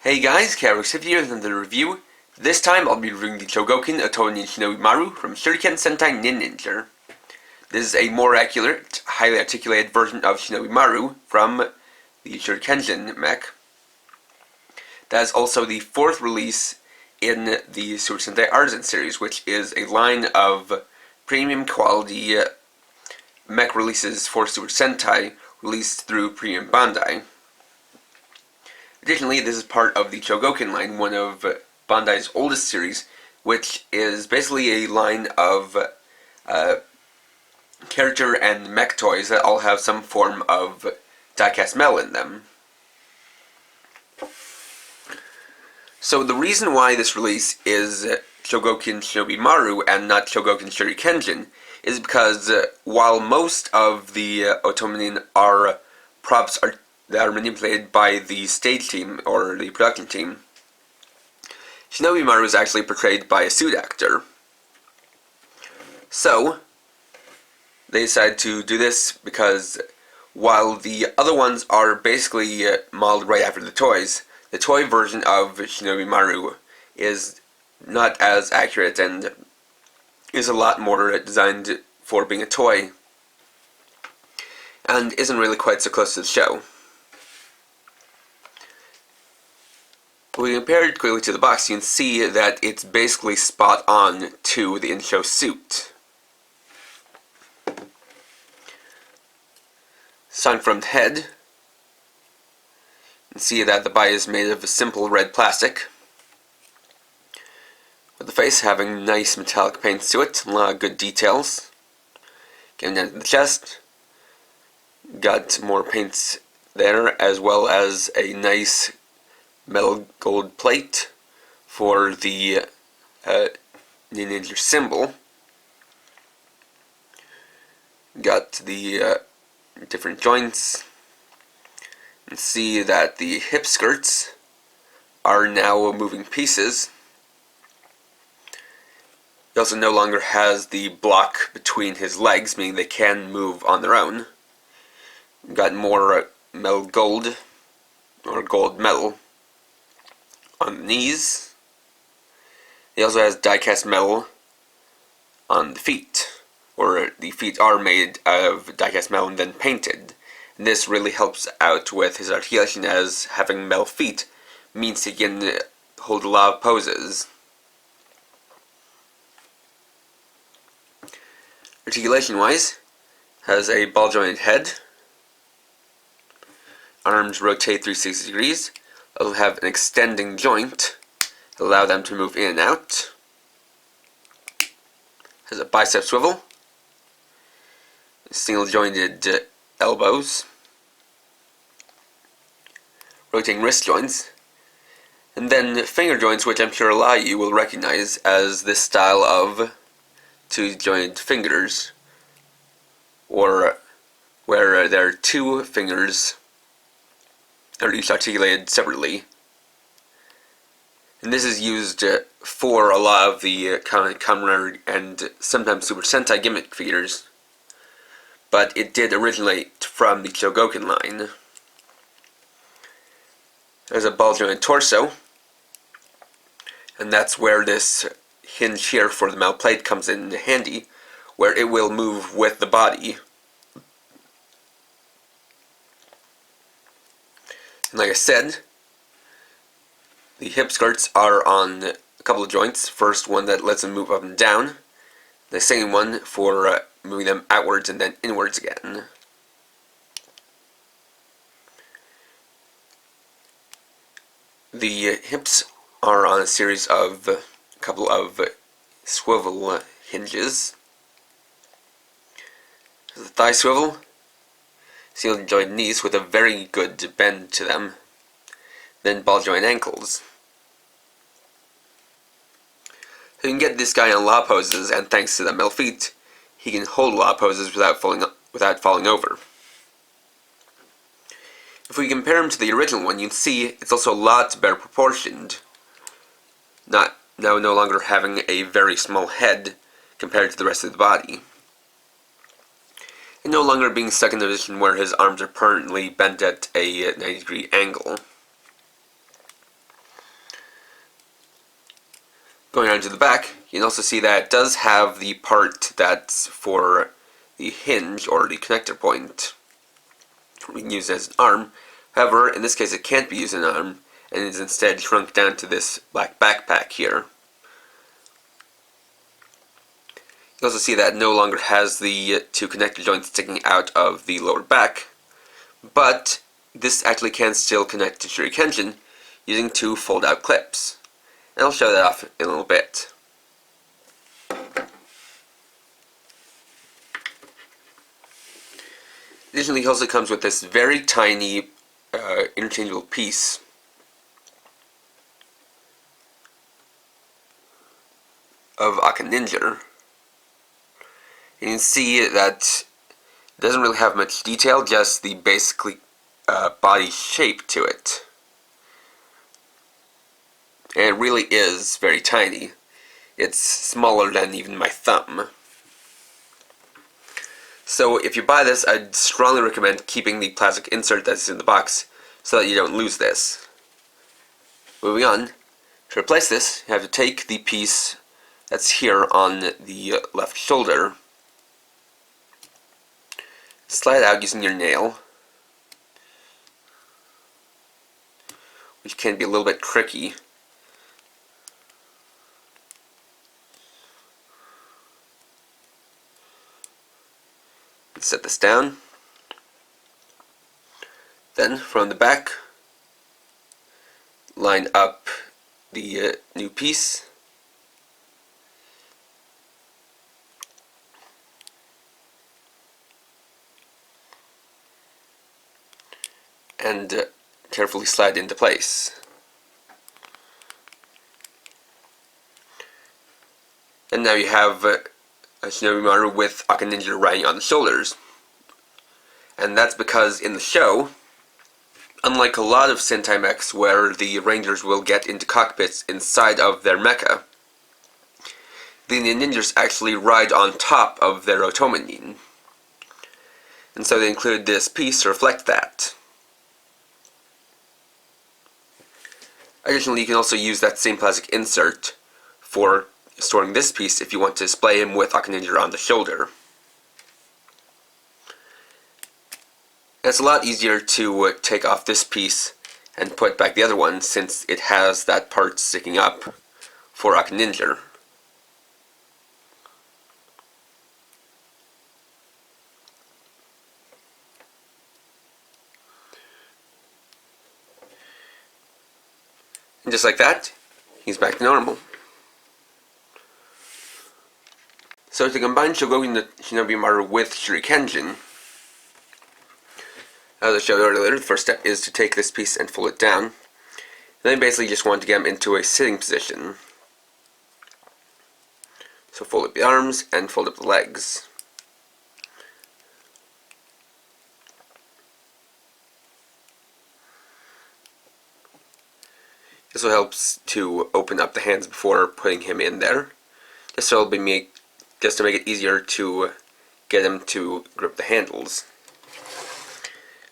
Hey guys, Karoxif here with another review. This time I'll be reviewing the Chogokin OtomoNin Shinobimaru from Shuriken Sentai Ninninger. This is a more accurate, highly articulated version of Shinobimaru from the Shuriken mech. That is also the fourth release in the Sentai Artisan series, which is a line of premium quality mech releases for Super Sentai released through Premium Bandai. Additionally, this is part of the Chogokin line, one of Bandai's oldest series, which is basically a line of character and mech toys that all have some form of die-cast metal in them. So the reason why this release is Chogokin Shinobimaru and not Chogokin Shuriken is because while most of the OtomoNin are props that are manipulated by the stage team or the production team, Shinobimaru is actually portrayed by a suit actor. So they decided to do this because while the other ones are basically modeled right after the toy version of Shinobimaru is not as accurate and is a lot more designed for being a toy and isn't really quite so close to the show. When we compare it quickly to the box, you can see that it's basically spot on to the in-show suit. Starting from the head, you can see that the body is made of a simple red plastic, with the face having nice metallic paints to it, a lot of good details. Getting down to the chest, got more paints there, as well as a nice metal gold plate for the Ninninger symbol. Got the different joints, and see that the hip skirts are now moving pieces. He also no longer has the block between his legs, meaning they can move on their own. Got more metal gold, or gold metal, on the knees. He also has die-cast metal on the feet, or the feet are made of die-cast metal and then painted. And this really helps out with his articulation, as having metal feet means he can hold a lot of poses. Articulation-wise, has a ball-jointed head. Arms rotate 360 degrees. It'll have an extending joint to allow them to move in and out. Has a bicep swivel. Single jointed elbows. Rotating wrist joints. And then finger joints, which I'm sure a lot of you will recognize as this style of two-jointed fingers, or where there are two fingers are each articulated separately. And this is used for a lot of the Kamen and sometimes Super Sentai gimmick figures, but it did originate from the Chogokin line. There's a ball-jointed torso, and that's where this hinge here for the metal plate comes in handy, where it will move with the body. And like I said, the hip skirts are on a couple of joints. First one that lets them move up and down. The second one for moving them outwards and then inwards again. The hips are on a series of a couple of swivel hinges. The thigh swivel, single jointed knees with a very good bend to them, then ball joint ankles. So you can get this guy on a lot of poses, and thanks to the metal feet, he can hold a lot of poses without falling over. If we compare him to the original one, you can see it's also a lot better proportioned. Now no longer having a very small head compared to the rest of the body. And no longer being stuck in a position where his arms are permanently bent at a 90-degree angle. Going on to the back, you can also see that it does have the part that's for the hinge or the connector point. We can use it as an arm. However, in this case it can't be used as an arm, and is instead shrunk down to this black backpack here. You also see that it no longer has the two connector joints sticking out of the lower back, but this actually can still connect to Shuriken using two fold-out clips. And I'll show that off in a little bit. Additionally, it also comes with this very tiny interchangeable piece of OtomoNinninger. You can see that it doesn't really have much detail, just the basically body shape to it. And it really is very tiny. It's smaller than even my thumb. So if you buy this, I'd strongly recommend keeping the plastic insert that's in the box so that you don't lose this. Moving on, to replace this, you have to take the piece that's here on the left shoulder, slide it out using your nail, which can be a little bit tricky. Set this down. Then from the back, line up the new piece, and carefully slide into place. And now you have a Shinobimaru with OtomoNinninger riding on the shoulders. And that's because in the show, unlike a lot of Sentai mechs where the Rangers will get into cockpits inside of their mecha, the Ninjers actually ride on top of their OtomoNin. And so they included this piece to reflect that. Additionally, you can also use that same plastic insert for storing this piece if you want to display him with OtomoNinninger on the shoulder. And it's a lot easier to take off this piece and put back the other one since it has that part sticking up for OtomoNinninger. And just like that, he's back to normal. So to combine Chogokin Shinobimaru with Shuriken, as I showed earlier, the first step is to take this piece and fold it down. And then basically just want to get him into a sitting position. So fold up the arms and fold up the legs. This also helps to open up the hands before putting him in there, just to make it easier to get him to grip the handles.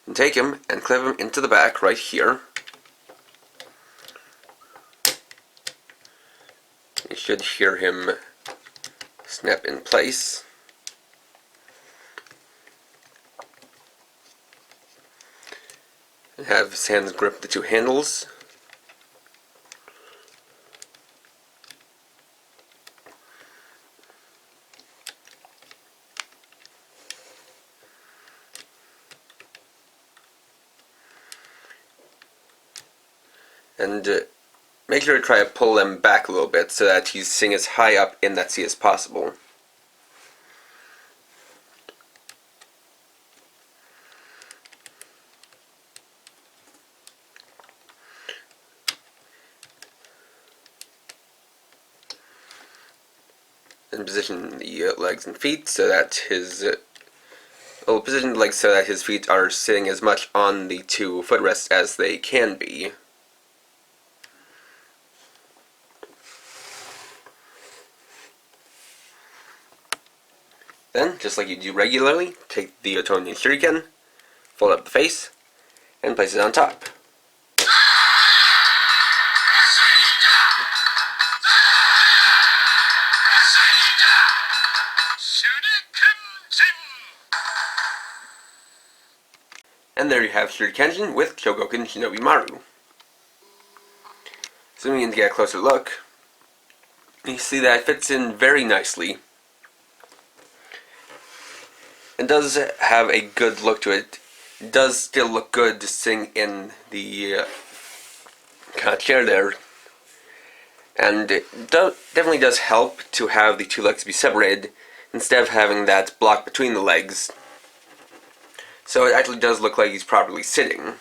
And take him and clip him into the back right here. You should hear him snap in place. And have his hands grip the two handles. And make sure to try to pull them back a little bit so that he's sitting as high up in that seat as possible. And position the legs and feet so that his position the legs so that his feet are sitting as much on the two footrests as they can be. Then, just like you do regularly, take the OtomoNin Shuriken, fold up the face, and place it on top. And there you have Shuriken with Chogokin Shinobimaru. Zooming in to get a closer look, you see that it fits in very nicely. It does have a good look to it. It does still look good to sing in the kind of chair there. And it definitely does help to have the two legs be separated instead of having that block between the legs. So it actually does look like he's properly sitting.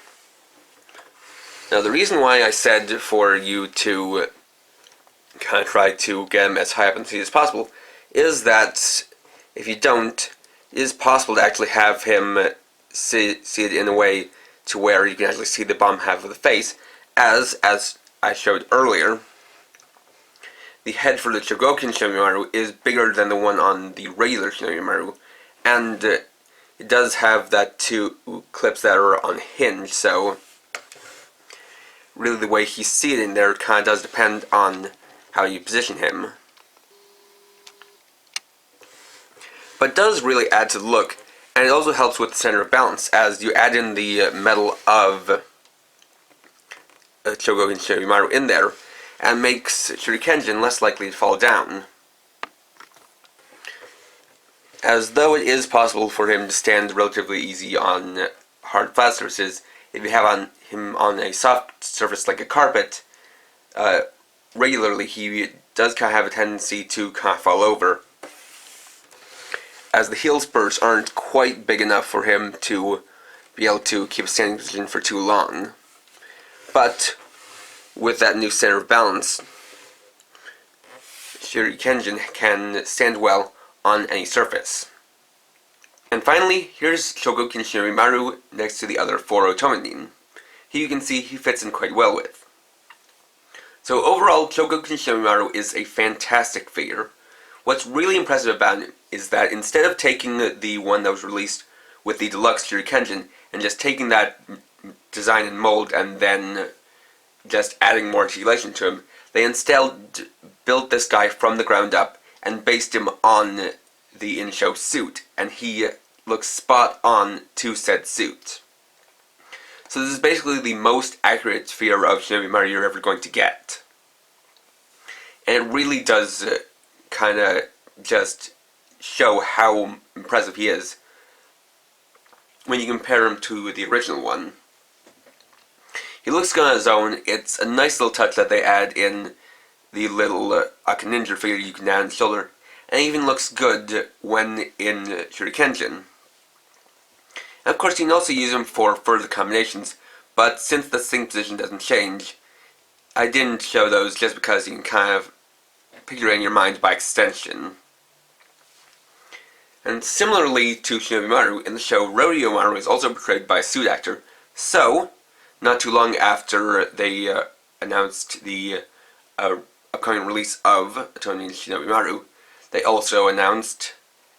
Now the reason why I said for you to kind of try to get him as high up in the seat as possible is that if you don't, it is possible to actually have him seated in a way to where you can actually see the bottom half of the face, as I showed earlier. The head for the Chogokin Shinobimaru is bigger than the one on the regular Shinobimaru, and it does have that two clips that are on hinge, so really the way he's seated in there kind of does depend on how you position him. But it does really add to the look, and it also helps with the center of balance, as you add in the metal of Chogokin Shinobimaru in there, and makes Shuriken less likely to fall down. As though it is possible for him to stand relatively easy on hard flat surfaces, if you have him on a soft surface like a carpet, regularly he does kind of have a tendency to kind of fall over, as the heel spurs aren't quite big enough for him to be able to keep a standing position for too long. But with that new center of balance, Shuriken can stand well on any surface. And finally, here's Chogokin Shinobimaru next to the other 4 OtomoNin. Here you can see he fits in quite well with. So overall, Chogokin Shinobimaru is a fantastic figure. What's really impressive about it is that instead of taking the one that was released with the deluxe Shuriken and just taking that design and mold and then just adding more articulation to him, they instead built this guy from the ground up and based him on the in-show suit, and he looks spot on to said suit. So this is basically the most accurate figure of Shinobimaru you're ever going to get. And it really does kind of just show how impressive he is when you compare him to the original one. He looks good on his own. It's a nice little touch that they add in the little Aka Ninja figure you can add on the shoulder, and it even looks good when in Shuriken. And of course you can also use him for further combinations, but since the sing position doesn't change, I didn't show those just because you can kind of picture it in your mind by extension. And similarly to Shinobimaru, in the show, Rodeo Maru is also portrayed by a suit actor, so not too long after they announced the upcoming release of OtomoNin Shinobimaru, they also announced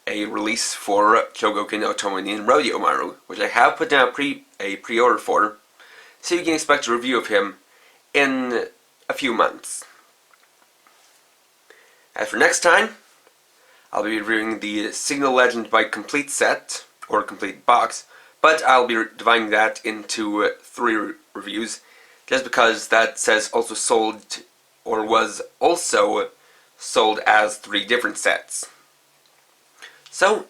a release for Chogokin OtomoNin Rodeo Maru, which I have put down a pre-order for, so you can expect a review of him in a few months. As for next time, I'll be reviewing the Signal Legend Bike complete set, or complete box, but I'll be dividing that into 3 reviews, just because that says also sold, or was also sold as 3 different sets. So,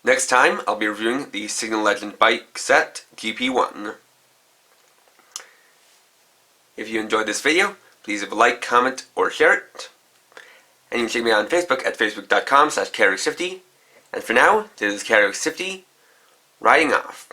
next time I'll be reviewing the Signal Legend Bike set GP1. If you enjoyed this video, please leave a like, comment, or share it. And you can check me out on Facebook at facebook.com/KRX50. And for now, this is KRX50, riding off.